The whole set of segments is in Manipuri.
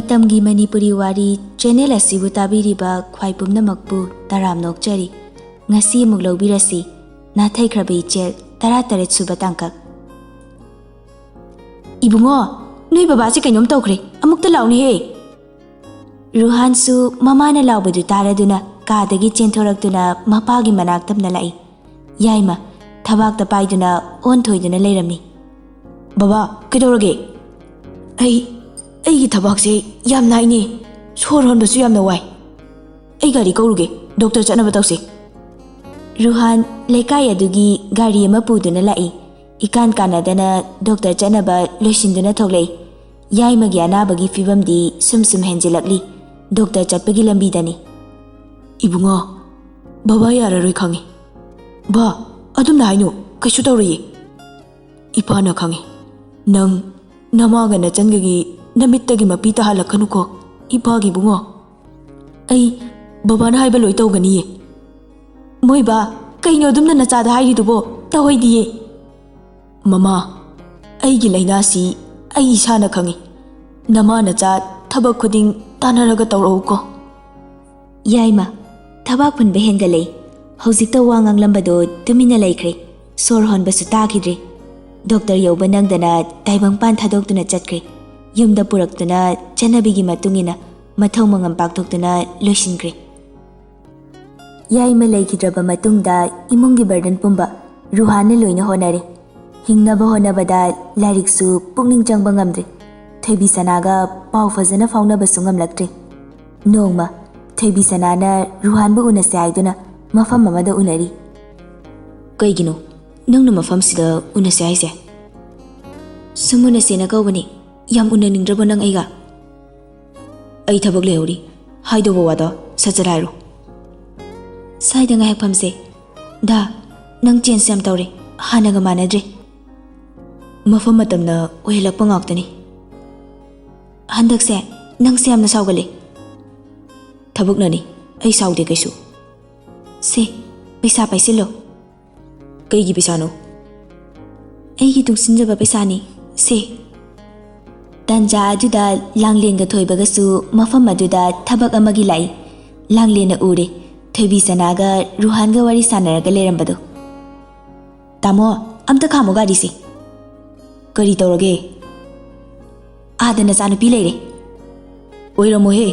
Matamgi Manipuri Wari channel asibu tabiriba khwai pumnamakpu taram nokchari ngasi amuk lobirasi Natheikhraba Echel 13 suba tangkak. Ibungo noi baba si kainom tawkhre amukta lawni he. Ruhan su mamana lawbadu taraduna kadagi chenthoragtuna mapagi manaktamna lai. Yaima thabakta paiduna onthoiduna leiramni. Baba kedorage Aigi thabak se yam naini sor honbasu yamna wai. Ai gari kauruge doctor chanaba tawse. Ruhan lekai adugi gari ama puduna lai. Ikan kanadana doctor chanaba loisinduna thoglei. Yaima gi anabagi fibamdi sum henjilakli. Doctor chatpagi lambidani. Ibunga baba yararoi khangi. Ba adumna haino kaisu tawriye. Ipana khangi. Nang namaga na changagi namittagi mapita halakhanuko ipagi bungo. Ai baba na haiba loi tawganiye. Moi ba kaino dumna nachada hairidubo tahoidiye. Mama aigi lainasi ai isana khangi. Nama nacha thabak khuding tanaraga tawrauko. Yaima thabak phunba hengalei. Hojikta wangang lambado tumina laikhre. Sor honbasu takhidre. Doctor yoba nangdana taibang pan thadokduna chatkre. Yumda puraktuna chanabigi matungina mathau mangam pakthokduna loisinkre. Yaima laikhidraba matungda imungi burden pumba Ruhana loina honare. Hingnaba honabada lariksu pungning changba ngamdre. Thaibi sanaga pau fazana faunaba sungamlaktre. Nongma thaibi sanana Ruhanba unase aiduna mafam amada unari. Kaigino nangna mafam sida unase aise. Sumunase na kawbani. Yam unaningdraba nang aiga. Ai thabak lehori. Haidoba wada sacharairo. Saida nga hekpamse. Da nang change yam tawre. Hanaga manadre. Mafam matamna ohelakpa ngaktani. Handakse nang siyam na sawgale. Thabak nani. Ai sawde kaisu. Se paisa paisilo. Kaigi pisano. Aigi tungsinjaba paisani. Se Tanja aduda langlenga thoibagasu mafam aduda thabak amagi lai. Langlena ure thoibi sanaga Ruhanga wari sanaraga lerambado. Tamo amta khamo gari se. Kari tawrage. Adana chanupi leire. Oiramo he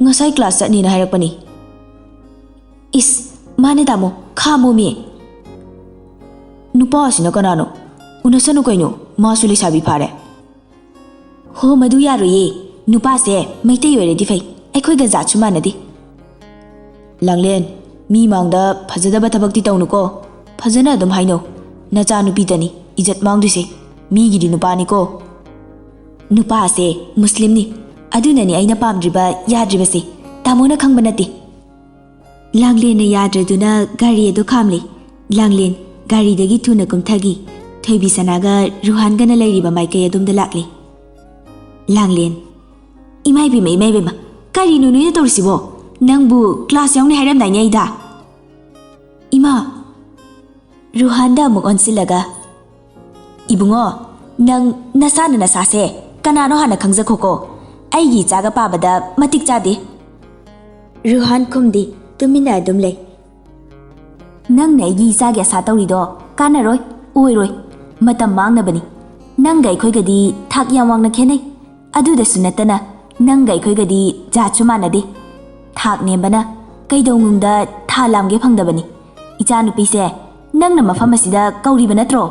ngasai class chatni na hairakpani. Is mane tamo khamo mi. Nupa asina kanano. Unasanu kaino masu lesabi phare. Ho madu yaroye nupa se maitei oiredi fai aikhoiga zatchu manadi. Langlen mi mangda phajadaba thabakti tawnuko phajana adum haino nacha nupi tani ijat mangduse mi gidi nupani ko. Nupa se muslim ni adunani aina pamdriba yadribase tamona khangba nati. Langlen na yadraduna gari edo khamli. Langlen gari dagi thuna kumthagi thoibi sanaga Ruhanga na leiriba maikai adumda lakli. Langlen imai bima kari nunu tawrisibo nangbu class yaungni hairamdai ni aida. Ima Ruhanda amuk onsilaga. Ibungo nang nasana nasase kanano hana khangjakhoko aigi chaga pabada matik chade. Ruhan khumdi tumina adum lei. Nang na aigi chage asa tawrido kanaroi oiroi matam mangnabani. Nang gai khoigadi thak yamwangna khenai. Aduda sunatana nang gai khoigadi jachu manade. Thak nembana kaidongungda thalamge phangdabani. Icha nupi se nangna mafam asida kauriba natro.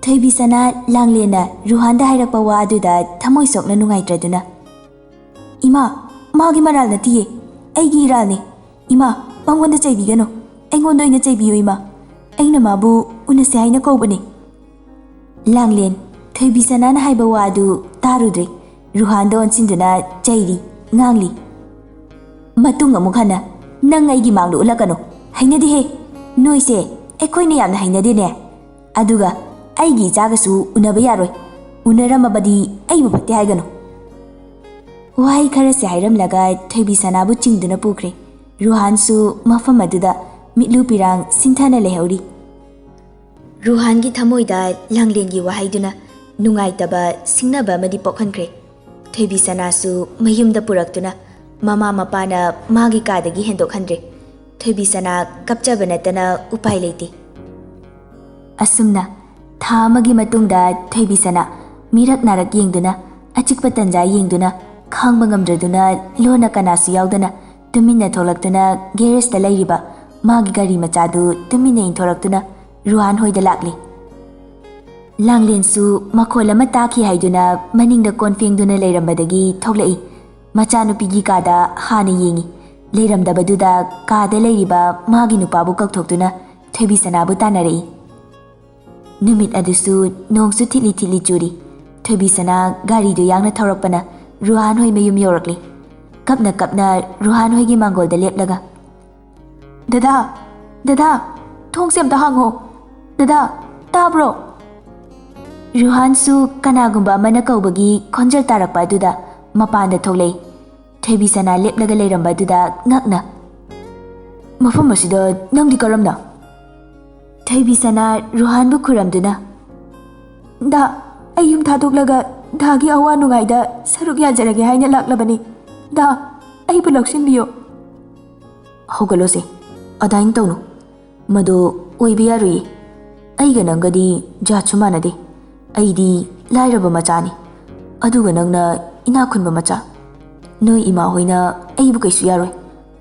Thaibi sana langlena Ruhanda hairakpa wa aduda thamoi sokna nungaitraduna. Ima magi maral natiye aigi iralni. Ima pangwanda chaibigano. Aingonda oina chaibiyo ima. Aina mabu unase haina kaubani. Langlen Thaibi sanana haiba wa adu tarudre. Ruhanda onsinduna chairi ngangli. Matung amuk hana nang aigi mangdu ulakano. Hainadi he noise ekhoina yamna hainadi ne. Aduga aigi chagasu unaba yaroi. Unaramabadi aibu phatte haigano. Wahai khara se hairamlaga Thaibi sanabu chingduna pukre. Ruhansu mafam aduda mitlu pirang sinthana lehori. Ruhangi thamoida langlengi wahaiduna nungaitaba singnaba amadi pokhankre. Thoibi Sanasu mayumda purakuna mama mapana magi kadagi hendokhandre. Thoibi Sana kapchaba natana upai leiti. Asumna tha amagi matungda Thoibi Sana mirak narak yengduna achikpa tanja yengduna khangba ngamdraduna lona kanasu yaudana tuminna tholaktuna garage da lairiba magi gari machadu tuminna inthoraktuna Ruhan hoida lakli. Langlensu makhol ama taki haiduna maningda konfengduna leirambadagi thoklai machanupigi kada hana yengi leiramdabaduda kada leiriba magi nupabu kakthokduna Thoibi Sanabu tanarei. Numit adusu nongsu thili thili churi. Thoibi Sana gari du yangna thaurakpana Ruhan hoi mayum yorakli. Kapna kapna Ruhan hoi gi mangol da leplaga. Dada, thong sem da hango. Dada, tabro. Ruhan su kanagumba mana kaubagi khonjal tarakpa duda mapanda tholei. Thoibi Sana leplaga leiramba duda ngakna. Mafam asida nangdi karamna. Thoibi Sana Ruhan bu khuramduna. Da ayum thadoglaga dhagi awa nungaida saruk yajarage haina laklabani. Da ai bu lakshin biyo. Hogalose adain tawnu. Mado oibi yarui. Aiga nangadi jachumanade. Aidi lairaba machani. Aduga nangna inakhunba macha. Noi ima hoina aibu kaisu yaroi.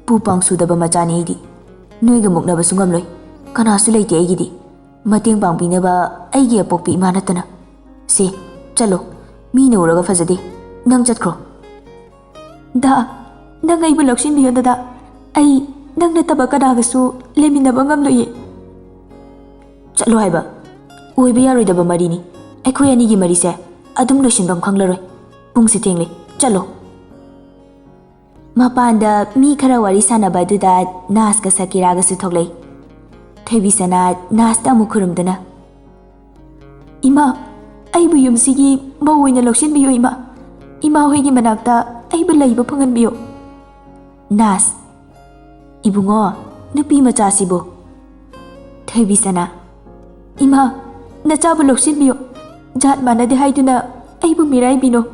Pupang sudaba machani aidi. Noiga muknaba sungamloi. Kanasu leite aigidi. Mateng pangbinaba aigi apokpi ima natana. Se chalo mi na uraga fazade nang chatkro. Da nang aibu lakshin biyo dada. Ai nang nataba kadagasu leminaba ngamloye. Chalo haiba. Oiba yaroidaba marini. Akhoi anigi marise adum loishinbam khanglaroi. Pungsi thengli chalo. Mapanda mi khara wari sanaba duda Nas ka Sakiraga su thoklei. Thoibi Sana Nas ta mukhurumdana. Ima aibu yumsigi mawoina lokshin biyo ima. Ima hoigi manakta aibu laiba phangan biyo. Nas ibungo nupi macha sibo. Thoibi Sana ima nachabu lokshin biyo. Jat manade haiduna aibu mirai bino.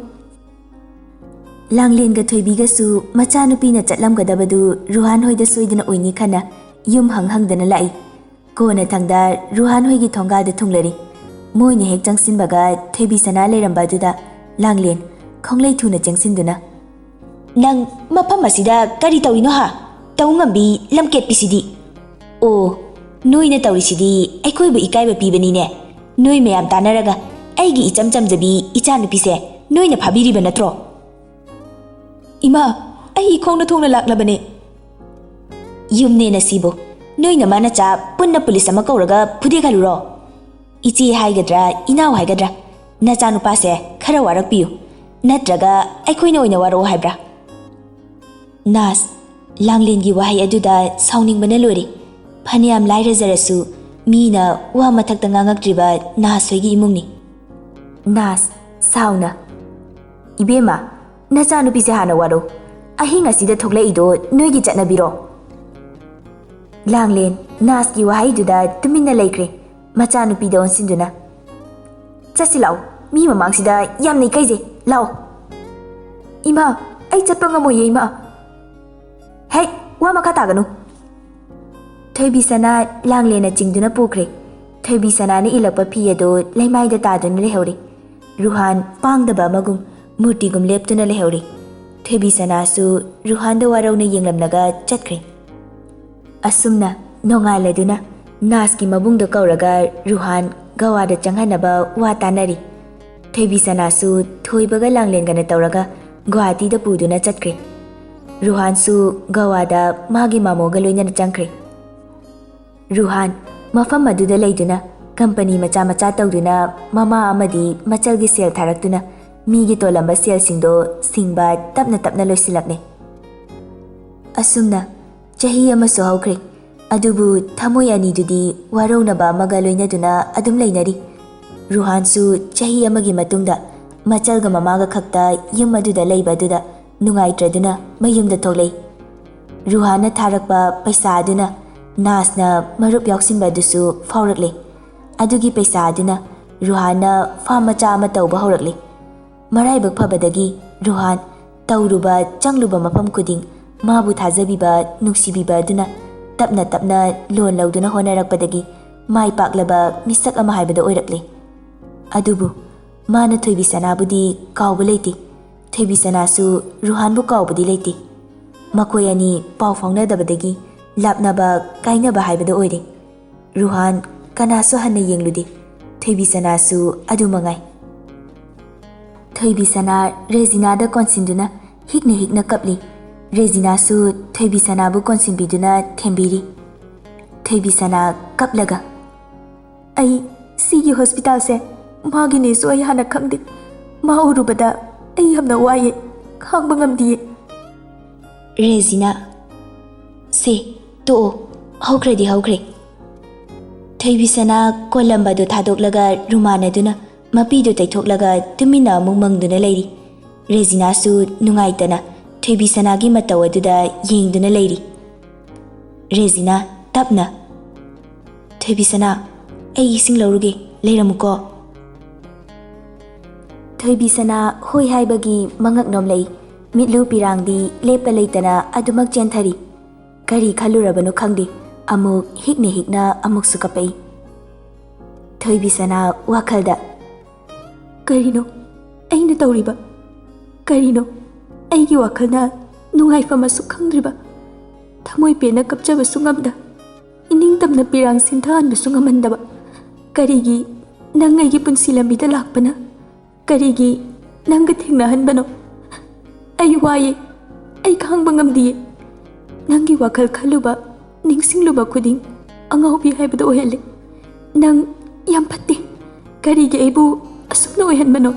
Langlen ga Thoibiga su machanupi na chatlamgadabadu Ruhan hoida soidana oini khana yum hanghangdana lai. Kona thangda Ruhan hoigi thonga da thunglari. Moine hek changsinbaga Thoibi Sana leiramba duda Langlen khonglei thuna changsinduna. Nang mafam asida kari tawino ha? Tawngambi lamket pisidi. O noina tawrisidi aikhoibu ikaiba pibanine. Noi mayam tanaraga aigi icham chamjabi icha nupise noina phabiriba natro. Ima ai khongna thongna laklabane. Yumne nasibo noina mana cha punna police ama kauraga phude khaluro. Ichi haigadra inaw haigadra nacha nupase khara warak piyu natraga aikhoina oina waro haibra. Nas Langlen gi wahai aduda sauning bana lori. Phaniam lairajarasu mina wa mathakta ngangaktriba Nas hoigi imungni. Nas sauna ibema nacha nupise hana waro ahinga sida thoklaido noigi chatnabiro. Langlen Nas gi wahai duda tuminna laikre macha nupida onsinduna. Chasilao mi mamangsida yamnai kaije lao. Ima ai chatpa ngamoye ima. Hey wa makha taganu. Thoibi Sana Langlen chingduna pukre. Thoibi Sana ni ilakpa phi ado laimaida taduna lehori. Ruhan pangdaba magum murtigum leptuna lehori. Thoibi Sana su Ruhan da warauna yenglamnaga chatkre. Asumna nongaladuna Nas ki mabungda kauraga Ruhan gawada changhanaba wa tanari. Thoibi Sana su thoibaga Langlen gana tauraga Guwahati da puduna chatkre. Ruhan su gawada magi mamoga loinana changkre. Ruhan mafam maduda leiduna company macha macha tawduna mama amadi machalgi sel tharaktuna migi tolamba sel singdo singba tapna tapna loisilakne. Asumna chahi ama so haukre. Adubu thamoi ani dudi warona ba maga loinaduna adum leinari. Ruhan su chahi amagi matungda machalga mamaga khakta yum aduda leiba duda nungaitraduna mayumda tholei. Ruhana tharakpa paisa aduna Nasna marup yauksinba dusu faurakle. Adugi paisa aduna Ruhana farm macha ama tawba haurakle. Maraibak phabadagi Ruhan tauruba changluba mafam kuding mabu thajabiba nungsibiba aduna tapna tapna lon lauduna honarakpadagi mai paklaba misak ama haibada oirakle. Adubu mana Thoibi Sanabudi kauba leiti, Thoibi Sanasu Ruhanbu kaubadi leiti. Makoi ani pau faunadabadagi lapnaba kainaba haibada oire. Ruhan kanasu hanna yengludi, Thoibi Sanasu adu mangai. Thoibi Sana Rezinada konsinduna hikna kapli. Rezinasu Thoibi Sanabu konsinbiduna thembiri. Thoibi Sana kaplaga. Ai sigi hospital se magi ne so ai hana khangdi. Ma urubada ai hamna waye khangba ngamdi. Rezina se to haukhre. Thoibi Sana kolamba do thadok-laga rumanaduna mapi do taithok-laga tumina amung mangduna leiri. Rezina su nungaitana Thoibi Sanagi mataw aduda yengduna leiri. Rezina tapna. Thoibi Sana ai ising lauruge leiramuko. Thoibi Sana hoi haibagi mangak nom lei. Mitlu pirangdi lepa leitana adumak chenthari. Kari khalurabanu khangdi. Amuk hikna amuk sukapai. Thoibi Sana wakhalda. Karino aina tauriba. Karino aigi wakhalna nungaifama su khangdriba. Thamoi pena kapchaba sungamda. Ining tamna pirang sinthan bu sungamandaba. Karigi nang aigi punsi lambida lakpana. Karigi nang thengnahanbano. Ai waye ai khangba ngamdi. Nangi wakhal khaluba ningsingluba khuding angaubi haibada ohele. Nang yam phatte. Karigi aibu asukna ohanbano.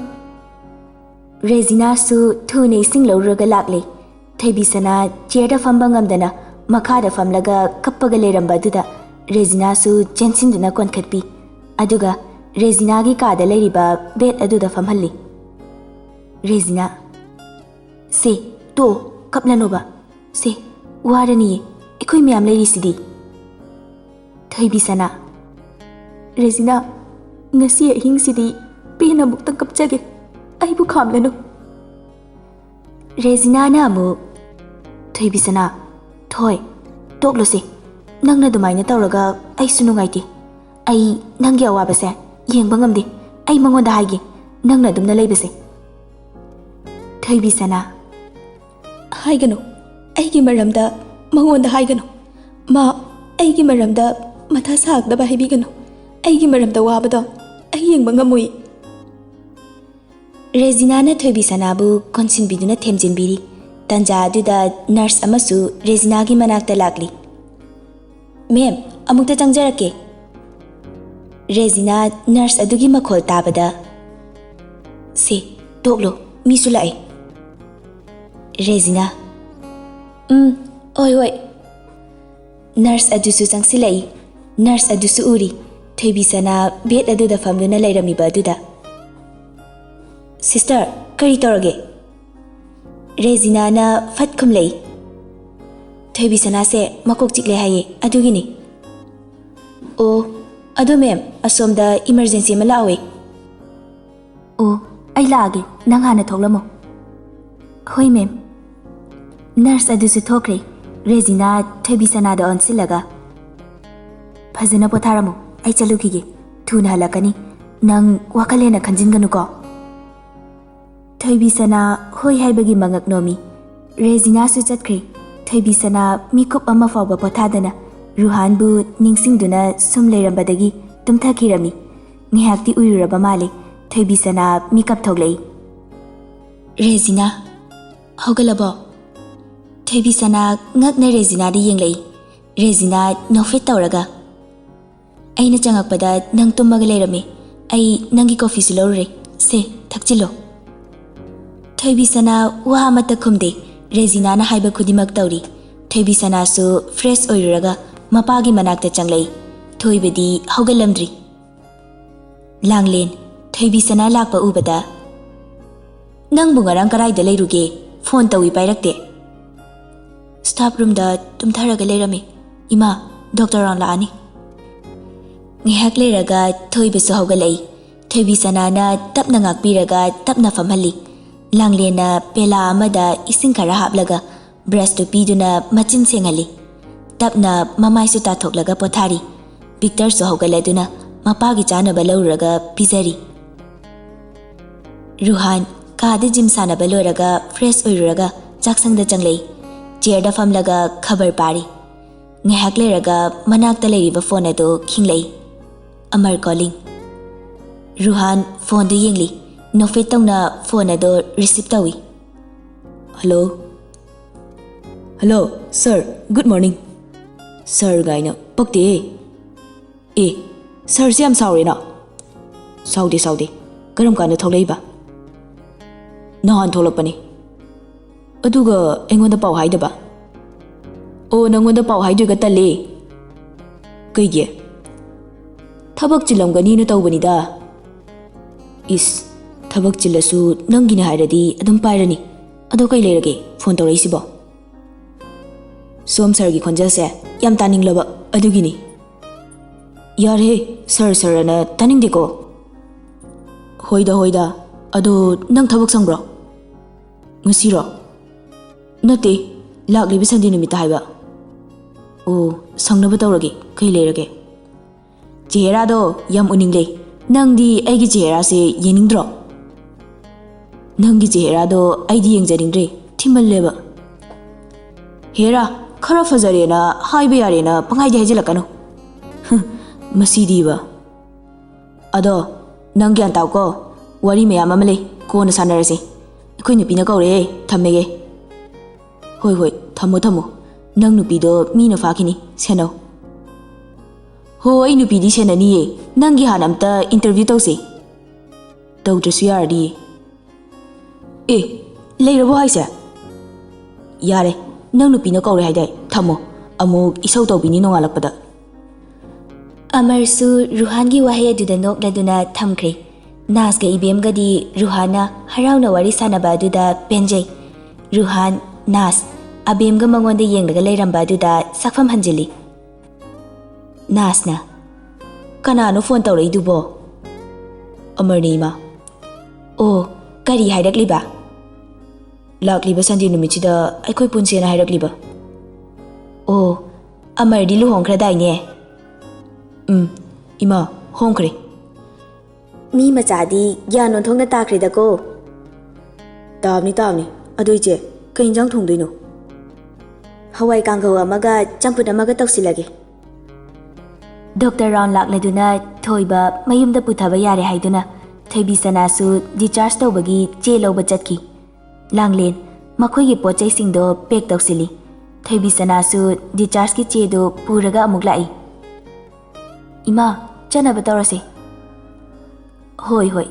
Rezina su thune singlauraga lakle. Thoibi Sana chairda famba ngamdana makhada famlaga kappaga leramba duda Rezina su chensinduna konkhatpi. Aduga Rezina gi kada leriba bed aduda famhalli. Rezina se to kaplanoba se warani ikoi miyam leri sidi. Thoibi Sana Rezina ngasi ahing sidi pena muktang kapchage aibu khamlano. Rezina na amu Thoibi Sana thoi toklose nangna dumaina tawraga ai sunungaiti. Ai nangi awabase yengba ngamde. Ai mangonda haige nangna dumna leibase. Thoibi Sana haigano aigi maramda mangonda haigano. Ma aigi maramda matha sakdaba haibigano. Aigi maramda wabado ai yengba ngamui. Rezina na Thoibi Sanabu konsinbiduna themjinbiri. Tanja aduda nurse amasu Rezina gi manakta lakli. Ma'am amukta changjarake. Rezina nurse adugi makhol tabada se toklo misu lae. Rezina oi nurse adusu changsilai. Nurse adusu uri Thoibi Sana bed aduda famduna leiramiba aduda. Sister kari torage. Rezina na fat khumlei. Thoibi Sana se makok chikle haye adugini. O adu ma'am asomda emergency ma lawe. O ai laage nang hana thoklamo. Hoi ma'am. Nurse adusu thokre. Rezina Thoibi Sana da onsilaga. Phajana potharamu ai chalukige thuna halakani. Nang wakalena khanjinganu ko. Thoibi Sana hoi haibagi mangak nomi. Rezina su chatkre. Thoibi Sana mikup ama fawba pothadana Ruhanbu ningsingduna sum leirambadagi tumthakirami. Ngihakti uiruraba male. Thoibi Sana mikap thoglei. Rezina haugalabo. Thoibi Sana ngakna Rezina di yenglei. Rezina nofit tawraga. Aina changakpada nang tummaga leirame. Ai nangi coffee su lorure. Se thakchilo. Thoibi Sana wa amata khumde. Rezina na haiba khudimak tawri. Thoibi Sana su fresh oiruraga mapagi manakta changlei. Thoibadi haugalamdri. Langlen Thoibi Sana lakpa ubada. Nang bungarang karaida leiruge phone tawi pairakte. Staff room da tumtharaga leirame. Ima doctor ang laani. Ngihak leiraga Thoibi su haugalei. Thoibi Sana na tapna ngakpiraga tapna famhalli. Langlena pela amada ising khara haplaga brush to piduna machin sengali. Tapna mamai su tathoklaga pothari. Victor so hogaladuna mapagi chanaba lawraga pizari. Ruhan kaada gym sanaba loraga fresh oiraga chaksangda changlei. Chair da famlaga khabar pari. Ngahak leraga manakta leiriba phone ado khinglei. Amar calling. Ruhan phone du yengli. Nofet tawna phone ado receive tawi. Hello. Hello, sir. Good morning. Sir gaina pakte. Sir si am sorry na. Saudi. Karam kana tholaiba. Nahan tholapani. Aduga engonda pau haidaba. O nangonda pau haiduga tale. Kaige. Thabak chilamgani na tawbanida. Thabak chilasu nangina hairadi adum pairani. Ado kai lerage phone tawraisibo. Som sir gi khonjal se yam taning laba adugini. Yare sir ana taning diko. Hoida ado nang thabak sangbro. Ngasiro. Nate laklibi sandi numita haiba. O sangnaba tawrage kai lerage. Chehra do yam uningle. Nangdi aigi chehra se yeningdro. Nangi chehra do aidi yengjaningdre thimalleba. Hera khara fazarena haiba yarena pangaide hajelakano. Masidiba. Ado nang gyan taw ko wari mayam amale ko na sanarase. Akhoi nupi na kaure thammege. Hoi thammo. Nang nupi do mi na fakini seno. Ho ai nupi di senani ye. Nangi hanamta interview tawse. Tawdrasu yaradi. Leirabo haise. Yare nang nupi na kaure haidai thammo. Amuk isau tawbini nongalakpada. Amarsu Ruhangi wahay aduda nokladuna thamkre. Nasga ibemgadi Ruhana harauna wari sanaba aduda penjay. Ruhan, Nas, abemga mangonda yenglaga leiramba aduda sakfam hanjili. Nasna, kanano phone tawraidubo? Amarnima. Oh, kari hairakliba? Lakliba sandi numichida aikoi punsena hairakliba. Oh, Amardi luhongkradaine. Ima, hongkre. Mi machadi gyanon thongna takre dako. Tabni. Adoije, kainjang thongdoino. Hawai kanggaw amaga champut amaga tawsilage. Dr. Ron lakladuna thoiba mayumda puthaba yare haiduna thaibi sanasu discharge tawbagi che lawba chatki. Langlen makhoi gi pochai singdo pack tawsili. Thaibi sanasu discharge ki che do puraga amuk lai. Ima, chanaba tawrase. Hoi.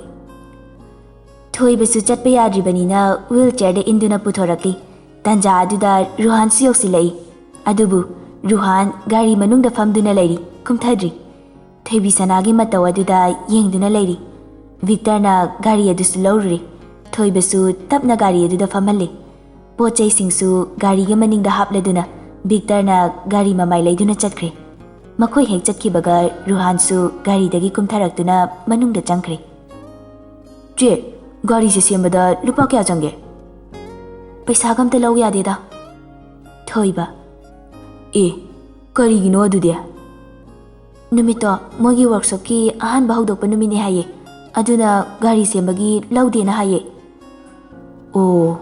Thoibasu chatpa yadribanina wheelchair da induna puthorakli. Tanja aduda Ruhan su yoksilai. Adubu Ruhan gari manungda famduna lairi kumthadri. Thaibi sanagi mataw aduda yengduna lairi. Victor na gari adusu lawruri. Thoibasu tapna gari aduda famalle. Pochai singsu gari ga maningda hapladuna Victor na gari mamai laiduna chatkre. Makhoi hek chatkibaga Ruhan su gari dagi kumtharakduna manungda changkre. Che, gari se sembada lupa kya change? Paisa gamta law yadeda. Thoiba. Karigino adude? Numito mogi workshop ki ahan bahudokpa numini haye. Aduna gari sembagi lawdena haye. Oh.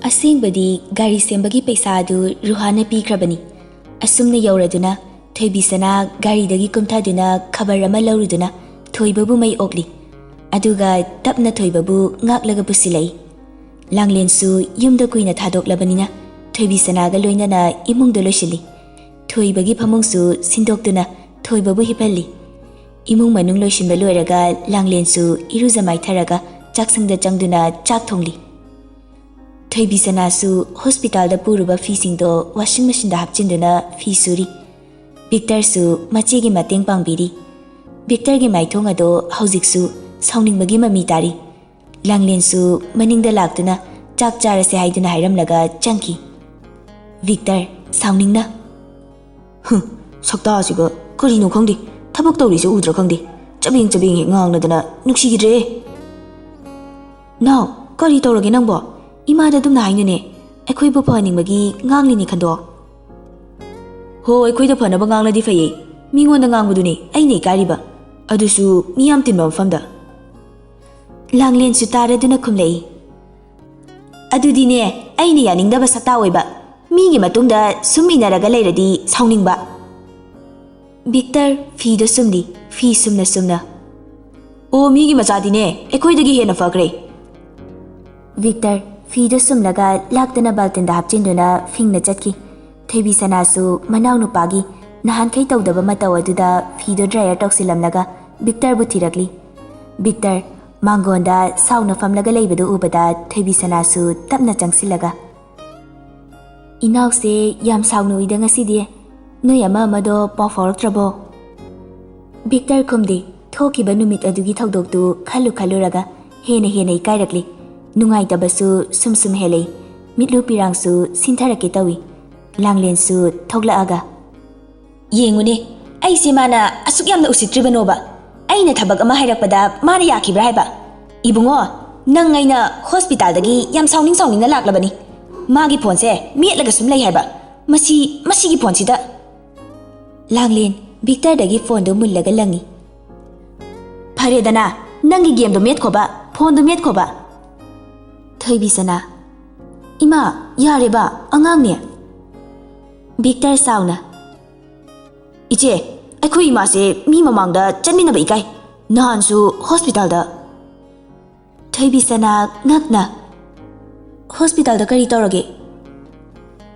Asingbadi gari sembagi paisa adu Ruhana pikrabani. Asumna yauraduna Thoibi sana gari dagi kumthaduna khabar ama lawruduna Thoibabu mai okli. Aduga tapna Thoibabu ngaklaga pusilai. Langlensu yumda kuina thadoklabanina Thoibi sanaga loinana imungda loisili. Thoibagi phamungsu sindoktuna Thoibabu hipalli. Imung manung loisinba loiraga Langlensu iruzamai tharaga chaksangda changduna chak thongli. Thoibi sanasu hospital da puruba fisingdo washing machine da hapchinduna fi suri. Victor su machi gi mateng pangbiri. Victor gi maithong ado haujiksu sauningbagi mami tari. Langlen su maningda laktuna chak charase haiduna hairamlaga changki. Victor sauningna. Sakta asiga karino khangdi thabak tawrise udra khangdi. Chabing he ngangnadana nuksigidre. Now ꯀꯔꯤ ꯇꯧꯔꯒꯦ ꯅꯪꯕꯣ ꯏꯃꯥꯗ ꯑꯗꯨꯝꯅ ꯍꯥꯏꯅꯨꯅꯦ ꯑꯩꯈꯣꯏꯕꯨ ꯐꯍꯟꯅꯤꯡꯕꯒꯤ ꯉꯥꯡꯂꯤꯅꯤ ꯈꯟꯗꯣ ꯍꯣ ꯑꯩꯈꯣꯏꯗ ꯐꯅꯕ ꯉꯥꯡꯂꯗꯤ ꯐꯩꯌꯦ ꯃꯤꯉꯣꯟꯗ ꯉꯥꯡꯕꯗꯨꯅꯦ ꯑꯩꯅ ꯏꯀꯥꯏꯔꯤꯕ ꯑꯗꯨꯁꯨ ꯃꯤ ꯌꯥꯝ ꯇꯤꯟꯕ ꯃꯐꯝꯗ ꯂꯥꯡꯂꯦꯟꯁꯨ ꯇꯥꯔꯗꯨꯅ ꯈꯨꯝꯂꯛꯏ ꯑꯗꯨꯗꯤꯅꯦ ꯑꯩꯅ ꯌꯥꯅꯤꯡꯗꯕ ꯁꯛꯇꯥ ꯑꯣꯏꯕ ꯃꯤꯒꯤ ꯃꯇꯨꯡꯗ ꯁꯨꯝ ꯏꯟꯅꯔꯒ ꯂꯩꯔꯗꯤ ꯁꯥꯎꯅꯤꯡꯕ ꯚꯤꯛꯇꯔ ꯐꯤꯗꯣ ꯁꯨꯝꯂꯤ ꯐꯤ ꯁꯨꯝꯅ ꯁꯨꯝꯅ ꯑꯣ ꯃꯤꯒꯤ ꯃꯆꯥꯗꯤꯅꯦ ꯑꯩꯈꯣꯏꯗꯒꯤ ꯍꯦꯟꯅ ꯐꯈ꯭ꯔꯦ ꯚꯤꯛꯇꯔ ꯐꯤꯗꯣ ꯁꯨꯝꯂꯒ ꯂꯥꯛꯇꯅ ꯕꯥꯜꯇꯤꯟꯗ ꯍꯥꯞꯆꯤꯟꯗꯨꯅ ꯐꯤꯡꯅ ꯆꯠꯈꯤ ꯊꯣꯏꯕꯤ ꯁꯅꯥꯁꯨ ꯃꯅꯥꯎ ꯅꯨꯄꯥꯒꯤ ꯅꯍꯥꯟꯈꯩ ꯇꯧꯗꯕ ꯃꯇꯧ ꯑꯗꯨꯗ ꯐꯤꯗꯣ ꯗ꯭ꯔꯥꯏꯌꯔ ꯇꯧꯁꯤꯜꯂꯝꯂꯒ ꯚꯤꯛꯇꯔꯕꯨ ꯊꯤꯔꯛꯂꯤ ꯚꯤꯛꯇꯔ ꯃꯥꯡꯒꯣꯟꯗ ꯁꯥꯎꯅ ꯐꯝꯂꯒ ꯂꯩꯕꯗꯨ ꯎꯕꯗ ꯊꯣꯏꯕꯤ ꯁꯅꯥꯁꯨ ꯇꯞꯅ ꯆꯪꯁꯤꯜꯂꯒ ꯏꯅꯥꯎꯁꯦ ꯌꯥꯝ ꯁꯥꯎꯅ ꯎꯏꯗ ꯉꯁꯤꯗꯤ ꯅꯣꯏ ꯑꯃꯗꯣ ꯄꯥꯎ ꯐꯥꯎꯔꯛꯇ꯭ꯔꯕꯣ ꯚꯤꯛꯇꯔ ꯈꯨꯝꯗꯦ ꯊꯣꯛꯈꯤꯕ ꯅꯨꯃꯤꯠ ꯑꯗꯨꯒꯤ ꯊꯧꯗꯣꯛꯇꯨ ꯈꯜꯂꯨꯔꯒ ꯍꯦꯟꯅ ꯏꯀꯥꯏꯔꯛꯂꯤ ꯅꯨꯡꯉꯥꯏꯇꯕꯁꯨ ꯁꯨꯝ ꯍꯦꯜꯂꯛꯏ ꯃꯤꯠꯂꯨ ꯄꯤꯔꯥꯡꯁꯨ ꯁꯤꯟꯊꯔꯛꯀꯦ ꯇꯧꯏ ꯂꯥꯡꯂꯦꯟꯁꯨ ꯊꯣꯛꯂꯛꯑꯒ ꯌꯦꯡꯉꯨꯅꯦ ꯑꯩꯁꯦ ꯃꯥꯅ ꯑꯁꯨꯛ ꯌꯥꯝꯅ ꯎꯁꯤꯠꯇ꯭ꯔꯤꯕꯅꯣꯕ ꯑꯩꯅ ꯊꯕꯛ ꯑꯃ ꯍꯥꯏꯔꯛꯄꯗ ꯃꯥꯅ ꯌꯥꯈꯤꯕ꯭ꯔꯥ ꯍꯥꯏꯕ ꯏꯕꯨꯡꯉꯣ ꯅꯪ ꯑꯩꯅ ꯍꯣꯁꯄꯤꯇꯥꯜꯗꯒꯤ ꯌꯥꯝ ꯁꯥꯎꯅꯤꯡꯅ ꯂꯥꯛꯂꯕꯅꯤ ꯃꯥꯒꯤ ꯐꯣꯟꯁꯦ ꯃꯦꯠꯂꯒ ꯁꯨꯝ ꯂꯩ ꯍꯥꯏꯕ ꯃꯁꯤꯒꯤ ꯐꯣꯟꯁꯤꯗ ꯂꯥꯡꯂꯦꯟ ꯚꯤꯛꯇꯔꯗꯒꯤ ꯐꯣꯟꯗꯨ ꯃꯨꯜꯂꯒ ꯂꯪꯉꯤ ꯐꯔꯦꯗꯅ ꯅꯪꯒꯤ ꯒꯦꯝꯗꯣ ꯃꯦꯠꯈꯣꯕ ꯐꯣꯟꯗꯨ ꯃꯦꯠꯈꯣꯕ ꯊꯣꯏꯕꯤ ꯁꯅꯥ ꯏꯃꯥ ꯌꯥꯔꯦꯕ ꯑꯉꯥꯡꯅꯦ ꯚꯤꯛꯇꯔ ꯁꯥꯎꯅ ꯏꯆꯦ ꯑꯩꯈꯣꯏ ꯏꯃꯥꯁꯦ ꯃꯤ ꯃꯃꯥꯡꯗ ꯆꯠꯃꯤꯟꯅꯕ ꯏꯀꯥꯏ ꯅꯍꯥꯟꯁꯨ ꯍꯣꯁꯄꯤꯇꯥꯜꯗ ꯊꯣꯏꯕꯤ ꯁꯅꯥ ꯉꯛꯅ ꯍꯣꯁꯄꯤꯇꯥꯜꯗ ꯀꯔꯤ ꯇꯧꯔꯒꯦ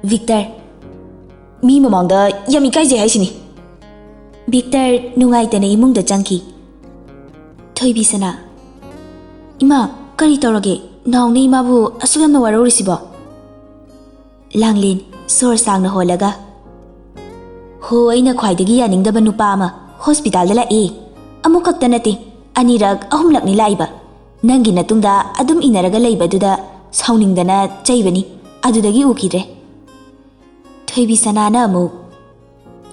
ꯚꯤꯛꯇꯔ ꯃꯤ ꯃꯃꯥꯡꯗ ꯌꯥꯝ ꯏꯀꯥꯏꯖꯩ ꯍꯥꯏꯁꯤꯅꯤ ꯚꯤꯛꯇꯔ ꯅꯨꯡꯉꯥꯏꯇꯅ ꯏꯃꯨꯡꯗ ꯆꯪꯈꯤ ꯊꯣꯏꯕꯤ ꯁꯅꯥ ꯏꯃꯥ ꯀꯔꯤ ꯇꯧꯔꯒꯦ ꯅꯥꯎꯅ ꯏꯃꯥꯕꯨ ꯑꯁꯨꯛ ꯌꯥꯝꯅ ꯋꯥꯔꯧꯔꯤꯁꯤꯕꯣ ꯂꯥꯡꯂꯦꯟ ꯁꯣꯔ ꯁꯥꯡꯅ ꯍꯣꯜꯂꯒ ꯍꯣ ꯑꯩꯅ ꯈ꯭ꯋꯥꯏꯗꯒꯤ ꯌꯥꯅꯤꯡꯗꯕ ꯅꯨꯄꯥ ꯑꯃ ꯍꯣꯁꯄꯤꯇꯥꯜꯗ ꯂꯥꯛꯑꯦ ꯑꯃꯨꯛ ꯈꯛꯇ ꯅꯠꯇꯦ ꯑꯅꯤꯔꯛ ꯑꯍꯨꯝꯂꯛꯅꯤ ꯂꯥꯛꯏꯕ ꯅꯪꯒꯤ ꯅꯇꯨꯡꯗ ꯑꯗꯨꯝ ꯏꯟꯅꯔꯒ ꯂꯩꯕꯗꯨꯗ ꯁꯥꯎꯅꯤꯡꯗꯅ ꯆꯩꯕꯅꯤ ꯑꯗꯨꯗꯒꯤ ꯎꯈꯤꯗ꯭ꯔꯦ ꯊꯣꯏꯕꯤ ꯁꯅꯥꯅ ꯑꯃꯨꯛ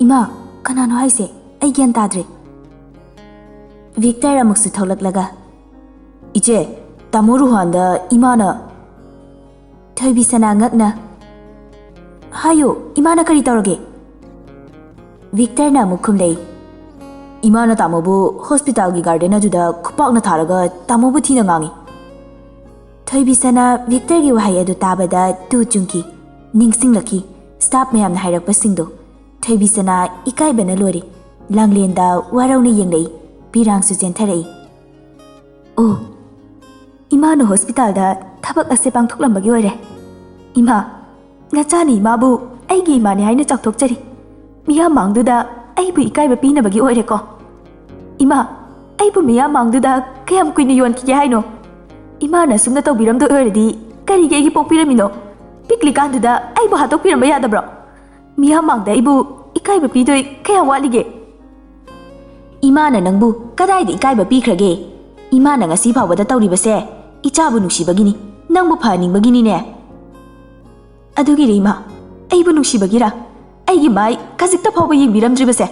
ꯏꯃꯥ ꯀꯅꯥꯅꯣ ꯍꯥꯏꯁꯦ ꯑꯩ ꯒ꯭ꯌꯥꯟ ꯇꯥꯗ꯭ꯔꯦ ꯚꯤꯛꯇꯔ ꯑꯃꯨꯛꯁꯨ ꯊꯣꯛꯂꯛꯂꯒ ꯏꯆꯦ ꯇꯥꯃꯣ ꯔꯨꯍꯥꯟꯗ ꯏꯃꯥꯅ ꯊꯣꯏꯕꯤ ꯁꯅꯥ ꯉꯛꯅ ꯍꯥꯏꯌꯣ ꯏꯃꯥꯅ ꯀꯔꯤ ꯇꯧꯔꯒꯦ ꯚꯤꯛꯇꯔꯅ ꯑꯃꯨꯛ ꯈꯨꯝꯂꯛꯏ ꯏꯃꯥꯅ ꯇꯥꯃꯣꯕꯨ ꯍꯣꯁꯄꯤꯇꯥꯜꯒꯤ ꯒꯥꯔꯗꯦꯟ ꯑꯗꯨꯗ ꯈꯨꯄꯥꯛꯅ ꯊꯥꯔꯒ ꯇꯥꯃꯣꯕꯨ ꯊꯤꯅ ꯉꯥꯡꯉꯤ ꯊꯣꯏꯕꯤ ꯁꯅꯥ ꯚꯤꯛꯇꯔꯒꯤ ꯋꯥꯍꯩ ꯑꯗꯨ ꯇꯥꯕꯗ ꯇꯨ ꯆꯨꯡꯈꯤ ꯅꯤꯡꯁꯤꯡꯂꯛꯈꯤ ꯁ꯭ꯇꯥꯐ ꯃꯌꯥꯝꯅ ꯍꯥꯏꯔꯛꯄꯁꯤꯡꯗꯣ ꯊꯣꯏꯕꯤ ꯁꯅꯥ ꯏꯀꯥꯏꯕꯅ ꯂꯣꯏꯔꯦ ꯂꯥꯡꯂꯦꯟꯗ ꯋꯥꯔꯧꯅ ꯌꯦꯡꯂꯛꯏ ꯄꯤꯔꯥꯡꯁꯨ ꯆꯦꯟꯊꯔꯛꯏ ꯑꯣ ꯏꯃꯥꯅ ꯍꯣꯁꯄꯤꯇꯥꯜꯗ ꯊꯕꯛ ꯑꯁꯦ ꯄꯥꯡꯊꯣꯛꯂꯝꯕꯒꯤ ꯑꯣꯏꯔꯦ ꯏꯃꯥ ꯅꯆꯥꯅ ꯏꯃꯥꯕꯨ ꯑꯩꯒꯤ ꯏꯃꯥꯅꯤ ꯍꯥꯏꯅ ꯆꯥꯎꯊꯣꯛꯆꯔꯤ ꯃꯤꯌꯥꯝ ꯃꯥꯡꯗꯨꯗ ꯑꯩꯕꯨ ꯏꯀꯥꯏꯕ ꯄꯤꯅꯕꯒꯤ ꯑꯣꯏꯔꯦꯀꯣ ꯏꯃꯥ ꯑꯩꯕꯨ ꯃꯤꯌꯥꯝ ꯃꯥꯡꯗꯨꯗ ꯀꯌꯥꯝ ꯀꯨꯏꯅ ꯌꯣꯟꯈꯤꯒꯦ ꯍꯥꯏꯅꯣ ꯏꯃꯥꯅ ꯑꯁꯨꯝꯅ ꯇꯧꯕꯤꯔꯝꯗꯣꯏ ꯑꯣꯏꯔꯗꯤ ꯀꯔꯤꯒꯤ ꯑꯩꯒꯤ ꯄꯣꯛꯄꯤꯔꯝꯃꯤꯅꯣ ꯄꯤꯛꯂꯤꯀꯥꯟꯗꯨꯗ ꯑꯩꯕꯨ ꯍꯥꯠꯇꯣꯛꯄꯤꯔꯝꯕ ꯌꯥꯗꯕ꯭ꯔꯣ ꯃꯤꯌꯥꯝ ꯃꯥꯡꯗ ꯑꯩꯕꯨ ꯏꯀꯥꯏꯕ ꯄꯤꯗꯣꯏ ꯀꯌꯥꯝ ꯋꯥꯠꯂꯤꯒꯦ ꯏꯃꯥꯅ ꯅꯪꯕꯨ ꯀꯗꯥꯏꯗ ꯏꯀꯥꯏꯕ ꯄꯤꯈ꯭ꯔꯒꯦ ꯏꯃꯥꯅ ꯉꯁꯤ ꯐꯥꯎꯕꯗ ꯇꯧꯔꯤꯕꯁꯦ ꯏꯆꯥꯕꯨ ꯅꯨꯡꯁꯤꯕꯒꯤꯅꯤ ꯅꯪꯕꯨ ꯐꯍꯟꯅꯤꯡꯕꯒꯤꯅꯤꯅꯦ ꯑꯗꯨꯒꯤꯔ ꯏꯃꯥ ꯑꯩꯕꯨ ꯅꯨꯡꯁꯤꯕꯒꯤꯔ ꯑꯩꯒꯤ ꯃꯥꯏ ꯈꯖꯤꯛꯇ ꯐꯥꯎꯕ ꯌꯦꯡꯕꯤꯔꯝꯗ꯭ꯔꯤꯕꯁꯦ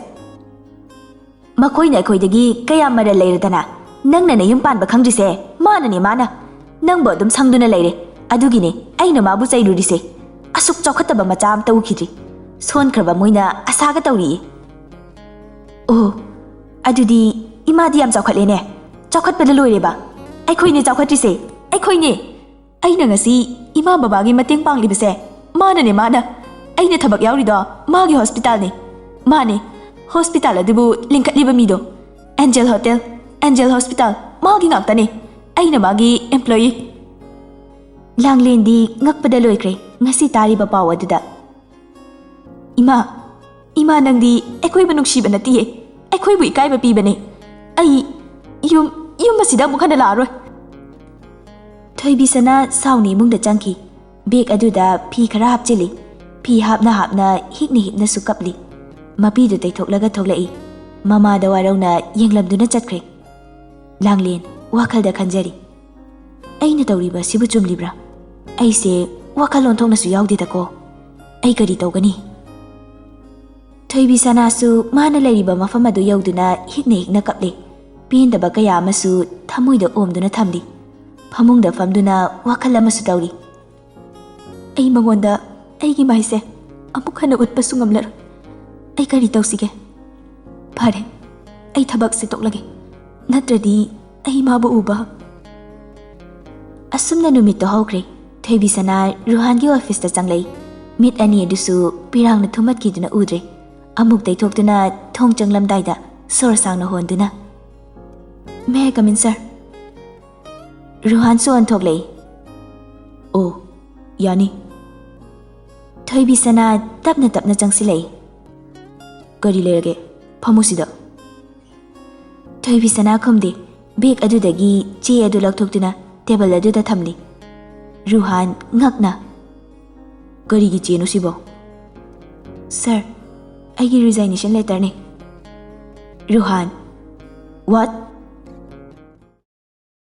ꯃꯈꯣꯏꯅ ꯑꯩꯈꯣꯏꯗꯒꯤ ꯀꯌꯥꯝ ꯃꯔꯜ ꯂꯩꯔꯗꯅ ꯅꯪꯅ ꯅꯌꯨꯝ ꯄꯥꯟꯕ ꯈꯪꯗ꯭ꯔꯤꯁꯦ ꯃꯥꯅ ꯅꯪꯕꯨ ꯑꯗꯨꯝ ꯁꯪꯗꯨꯅ ꯂꯩꯔꯦ ꯑꯗꯨꯒꯤꯅꯦ ꯑꯩꯅ ꯃꯥꯕꯨ ꯆꯩꯔꯨꯔꯤꯁꯦ ꯑꯁꯨꯛ ꯆꯥꯎꯈꯠꯇꯕ ꯃꯆꯥ ꯑꯃꯇ ꯎꯈꯤꯗ꯭ꯔꯤ ꯁꯣꯟꯈ꯭ꯔꯕ ꯃꯣꯏꯅ ꯑꯁꯥꯒ ꯇꯧꯔꯤꯌꯦ ꯑꯣ ꯑꯗꯨꯗꯤ ꯏꯃꯥꯗꯤ ꯌꯥꯝ ꯆꯥꯎꯈꯠꯂꯦꯅꯦ ꯆꯥꯎꯈꯠꯄꯗ ꯂꯣꯏꯔꯦꯕ ꯑꯩꯈꯣꯏꯅꯦ ꯆꯥꯎꯈꯠꯇ꯭ꯔꯤꯁꯦ ꯑꯩꯈꯣꯏꯅꯦ ꯑꯩꯅ ꯉꯁꯤ ꯏꯃꯥ ꯕꯕꯥꯒꯤ ꯃꯇꯦꯡ ꯄꯥꯡꯂꯤꯕꯁꯦ ꯃꯥꯅ ꯑꯩꯅ ꯊꯕꯛ ꯌꯥꯎꯔꯤꯗꯣ ꯃꯥꯒꯤ ꯍꯣꯁꯄꯤꯇꯥꯜꯅꯤ ꯃꯥꯅꯦ ꯍꯣꯁꯄꯤꯇꯥꯜ ꯑꯗꯨꯕꯨ ꯂꯤꯡꯈꯠꯂꯤꯕ ꯃꯤꯗꯣ ꯑꯦꯟꯖꯦꯜ ꯍꯣꯇꯦꯜ ꯑꯦꯟꯖꯦꯜ ꯍꯣꯁꯄꯤꯇꯥꯜ ꯃꯥꯒꯤ ꯉꯥꯛꯇꯅꯦ ꯑꯩꯅ ꯃꯥꯒꯤ ꯑꯦꯝꯄ꯭ꯂꯣꯌꯤ ꯂꯥꯡꯂꯦꯟꯗꯤ ꯉꯛꯄꯗ ꯂꯣꯏꯈ꯭ꯔꯦ ꯉꯁꯤ ꯇꯥꯔꯤꯕ ꯄꯥꯎ ꯑꯗꯨꯗ ꯏꯃꯥ ꯅꯪꯗꯤ ꯑꯩꯈꯣꯏꯕꯨ ꯅꯨꯡꯁꯤꯕ ꯅꯠꯇꯤꯌꯦ ꯑꯩꯈꯣꯏꯕꯨ ꯏꯀꯥꯏꯕ ꯄꯤꯕꯅꯦ ꯑꯩ ꯌꯨꯝ ꯑꯁꯤꯗ ꯑꯃꯨꯛ ꯍꯟꯅ ꯂꯥꯛꯑꯔꯣꯏ ꯊꯣꯏꯕꯤ ꯁꯅꯥ ꯁꯥꯎꯅ ꯏꯃꯨꯡꯗ ꯆꯪꯈꯤ ꯕꯦꯒ ꯑꯗꯨꯗ ꯐꯤ ꯈꯔ ꯍꯥꯞꯆꯤꯜꯂꯤ ꯐꯤ ꯍꯥꯞꯅ ꯍꯤꯞꯅꯁꯨ ꯀꯞꯂꯤ ꯃꯄꯤꯗꯨ ꯇꯩꯊꯣꯛꯂꯒ ꯊꯣꯛꯂꯛꯏ ꯃꯃꯥꯗ ꯋꯥꯔꯧꯅ ꯌꯦꯡꯂꯝꯗꯨꯅ ꯆꯠꯈ꯭ꯔꯦ ꯂꯥꯡꯂꯦꯟ ꯋꯥꯈꯜꯗ ꯈꯟꯖꯔꯤ ꯑꯩꯅ ꯇꯧꯔꯤꯕ ꯑꯁꯤꯕꯨ ꯆꯨꯝꯂꯤꯕ꯭ꯔꯥ ꯑꯩꯁꯦ ꯋꯥꯈꯜ ꯑꯣꯟꯊꯣꯛꯅꯁꯨ ꯌꯥꯎꯗꯦꯗꯀꯣ ꯑꯩ ꯀꯔꯤ ꯇꯧꯒꯅꯤ ꯊꯣꯏꯕꯤ ꯁꯅꯥꯁꯨ ꯃꯥꯅ ꯂꯩꯔꯤꯕ ꯃꯐꯝ ꯑꯗꯨ ꯌꯧꯗꯨꯅ ꯍꯤꯛꯅ ꯀꯞꯂꯤ ꯄꯦꯟꯗꯕ ꯀꯌꯥ ꯑꯃꯁꯨ ꯊꯃꯣꯏꯗ ꯑꯣꯝꯗꯨꯅ ꯊꯝꯂꯤ ꯐꯃꯨꯡꯗ ꯐꯝꯗꯨꯅ ꯋꯥꯈꯜ ꯑꯃꯁꯨ ꯇꯧꯔꯤ꯫ ꯑꯩ ꯃꯉꯣꯟꯗ ꯑꯩꯒꯤ ꯃꯥꯏꯁꯦ ꯑꯃꯨꯛ ꯍꯟꯅ ꯎꯠꯄꯁꯨ ꯉꯝꯂꯔꯣꯏ꯫ ꯑꯩ ꯀꯔꯤ ꯇꯧꯁꯤꯒꯦ? ꯐꯔꯦ, ꯑꯩ ꯊꯕꯛꯁꯦ ꯇꯣꯛꯂꯒꯦ, ꯅꯠꯇ꯭ꯔꯗꯤ ꯑꯩ ꯃꯥꯕꯨ ꯎꯕ꯫ ꯑꯁꯨꯝꯅ ꯅꯨꯃꯤꯠꯇꯣ ꯍꯧꯈ꯭ꯔꯦ꯫ ꯊꯣꯏꯕꯤꯁꯅꯥ ꯔꯨꯍꯥꯟꯒꯤ ꯑꯣꯐꯤꯁꯇ ꯆꯪꯂꯛꯏ꯫ ꯃꯤꯠ ꯑꯅꯤ ꯑꯗꯨꯁꯨ ꯄꯤꯔꯥꯡꯅ ꯊꯨꯝꯃꯠꯈꯤꯗꯨꯅ ꯎꯗ꯭ꯔꯦ꯫ ꯑꯃꯨꯛ ꯇꯩꯊꯣꯛꯇꯨꯅ ꯊꯣꯡ ꯆꯪꯂꯝꯗꯥꯏꯗ ꯁꯣꯔ ꯁꯥꯡꯅ ꯍꯣꯟꯗꯨꯅ, "ꯃꯦ ꯑꯥꯏ ꯀꯝ ꯏꯟ ꯁꯔ?" ꯔꯨꯍꯥꯟꯁꯨ ꯑꯣꯟꯊꯣꯛꯂꯛꯏ꯫ "ꯑꯣ, ꯌꯥꯅꯤ." ꯊꯣꯏꯕꯤꯁꯅꯥ ꯇꯞꯅ ꯇꯞꯅ ꯆꯪꯁꯤꯜꯂꯛꯏ꯫ "ꯀꯔꯤ ꯂꯩꯔꯒꯦ? ꯐꯝꯃꯨ ꯁꯤꯗ." ꯊꯣꯏꯕꯤꯁꯅꯥ ꯈꯨꯝꯗꯦ꯫ ꯕꯦꯒ ꯑꯗꯨꯗꯒꯤ ꯆꯦ ꯑꯗꯨ ꯂꯧꯊꯣꯛꯇꯨꯅ ꯇꯦꯕꯜ ꯑꯗꯨꯗ ꯊꯝꯂꯤ꯫ ꯔꯨꯍꯥꯟ ꯉꯛꯅ, "ꯀꯔꯤꯒꯤ ꯆꯦꯅꯣ ꯁꯤꯕꯣ?" "ꯁꯔ, ꯑꯩꯒꯤ ꯔꯤꯖꯥꯏꯅꯦꯁꯟ ꯂꯦꯇꯔꯅꯤ." ꯔꯨꯍꯥꯟ, "ꯋꯥꯠ?